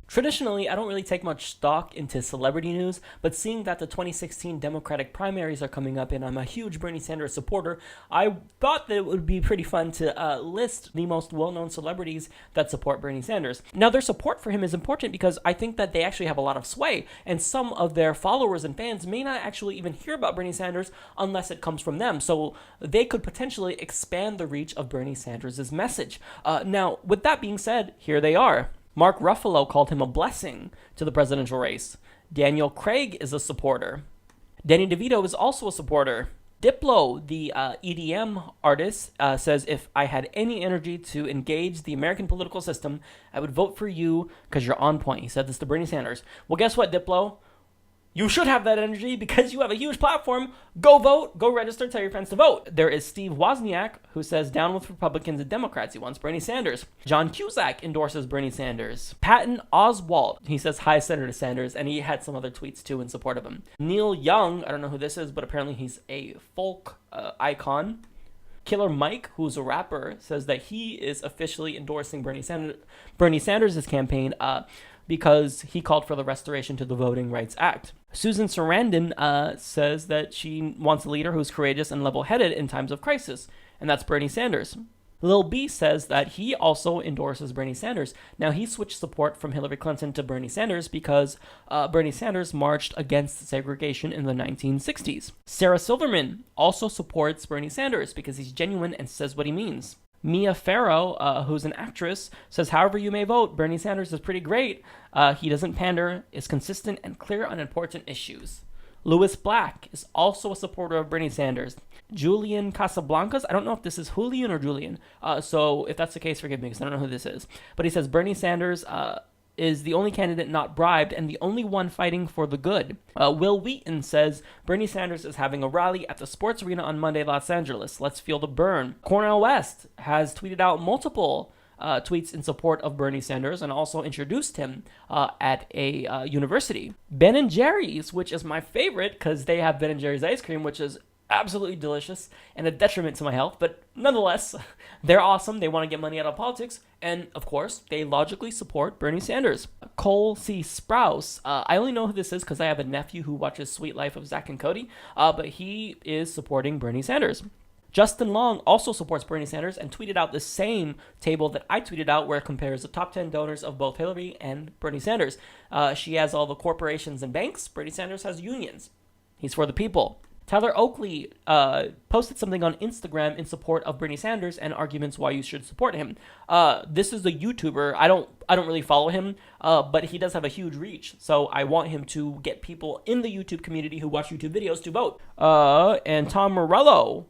Traditionally, I don't really take much stock into celebrity news, but seeing that the 2016 Democratic primaries are coming up and I'm a huge Bernie Sanders supporter, I thought that it would be pretty fun to list the most well-known celebrities that support Bernie Sanders. Now, their support for him is important because I think that they actually have a lot of sway, and some of their followers and fans may not actually even hear about Bernie Sanders unless it comes from them, so they could potentially expand the reach of Bernie Sanders' message. Now, with that being said, here they are. Mark Ruffalo called him a blessing to the presidential race. Daniel Craig is a supporter. Danny DeVito is also a supporter. Diplo, the EDM artist, says, if I had any energy to engage the American political system, I would vote for you because you're on point. He said this to Bernie Sanders. Well, guess what, Diplo? You should have that energy because you have a huge platform. Go vote. Go register. Tell your friends to vote. There is Steve Wozniak, who says down with Republicans and Democrats. He wants Bernie Sanders. John Cusack endorses Bernie Sanders. Patton Oswalt, he says hi, Senator Sanders, and he had some other tweets too in support of him. Neil Young, I don't know who this is, but apparently he's a folk icon. Killer Mike, who's a rapper, says that he is officially endorsing Bernie Sanders' campaign because he called for the restoration to the Voting Rights Act. Susan Sarandon says that she wants a leader who's courageous and level-headed in times of crisis, and that's Bernie Sanders. Lil B says that he also endorses Bernie Sanders. Now, he switched support from Hillary Clinton to Bernie Sanders because Bernie Sanders marched against segregation in the 1960s. Sarah Silverman also supports Bernie Sanders because he's genuine and says what he means. Mia Farrow, who's an actress, says, however you may vote, Bernie Sanders is pretty great. He doesn't pander, is consistent and clear on important issues. Lewis Black is also a supporter of Bernie Sanders. Julian Casablancas, I don't know if this is Julian or Julian, so if that's the case, forgive me because I don't know who this is. But he says Bernie Sanders is the only candidate not bribed and the only one fighting for the good. Will Wheaton says, Bernie Sanders is having a rally at the sports arena on Monday, Los Angeles. Let's feel the burn. Cornel West has tweeted out multiple tweets in support of Bernie Sanders and also introduced him at a university. Ben & Jerry's, which is my favorite because they have Ben & Jerry's ice cream, which is absolutely delicious and a detriment to my health, but nonetheless, they're awesome. They want to get money out of politics, and of course, they logically support Bernie Sanders. Cole C. Sprouse, I only know who this is because I have a nephew who watches Sweet Life of Zach and Cody, but he is supporting Bernie Sanders. Justin Long also supports Bernie Sanders and tweeted out the same table that I tweeted out where it compares the top 10 donors of both Hillary and Bernie Sanders. She has all the corporations and banks. Bernie Sanders has unions. He's for the people. Tyler Oakley posted something on Instagram in support of Bernie Sanders and arguments why you should support him. This is a YouTuber. I don't really follow him, but he does have a huge reach. So I want him to get people in the YouTube community who watch YouTube videos to vote. And Tom Morello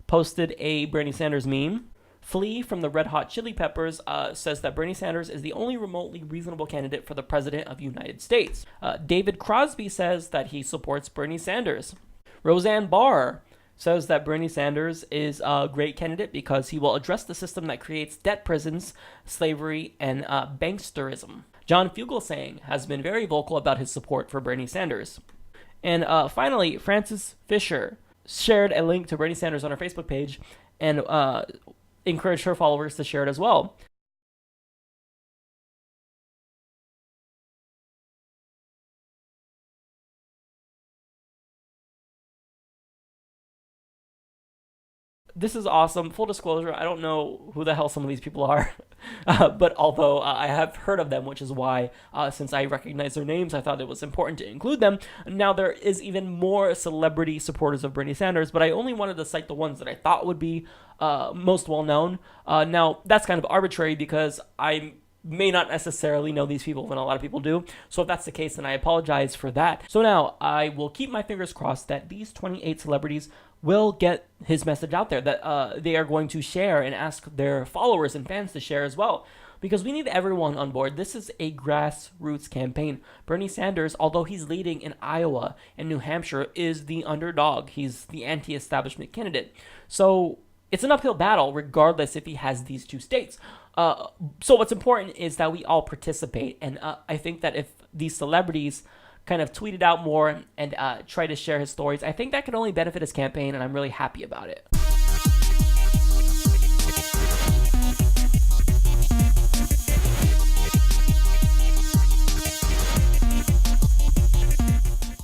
posted a Bernie Sanders meme. Flea from the Red Hot Chili Peppers says that Bernie Sanders is the only remotely reasonable candidate for the President of the United States. David Crosby says that he supports Bernie Sanders. Roseanne Barr says that Bernie Sanders is a great candidate because he will address the system that creates debt prisons, slavery, and banksterism. John Fugelsang has been very vocal about his support for Bernie Sanders. And finally, Frances Fisher shared a link to Bernie Sanders on her Facebook page and encouraged her followers to share it as well. This is awesome. Full disclosure, I don't know who the hell some of these people are, but although I have heard of them, which is why, since I recognize their names, I thought it was important to include them. Now, there is even more celebrity supporters of Bernie Sanders, but I only wanted to cite the ones that I thought would be most well-known. Now, that's kind of arbitrary because I may not necessarily know these people when a lot of people do. So if that's the case, then I apologize for that. So now I will keep my fingers crossed that these 28 celebrities will get his message out there, that they are going to share and ask their followers and fans to share as well. Because we need everyone on board. This is a grassroots campaign. Bernie Sanders, although he's leading in Iowa and New Hampshire, is the underdog. He's the anti-establishment candidate. So it's an uphill battle regardless if he has these two states. So what's important is that we all participate. And I think that if these celebrities kind of tweet it out more and try to share his stories, I think that could only benefit his campaign, and I'm really happy about it.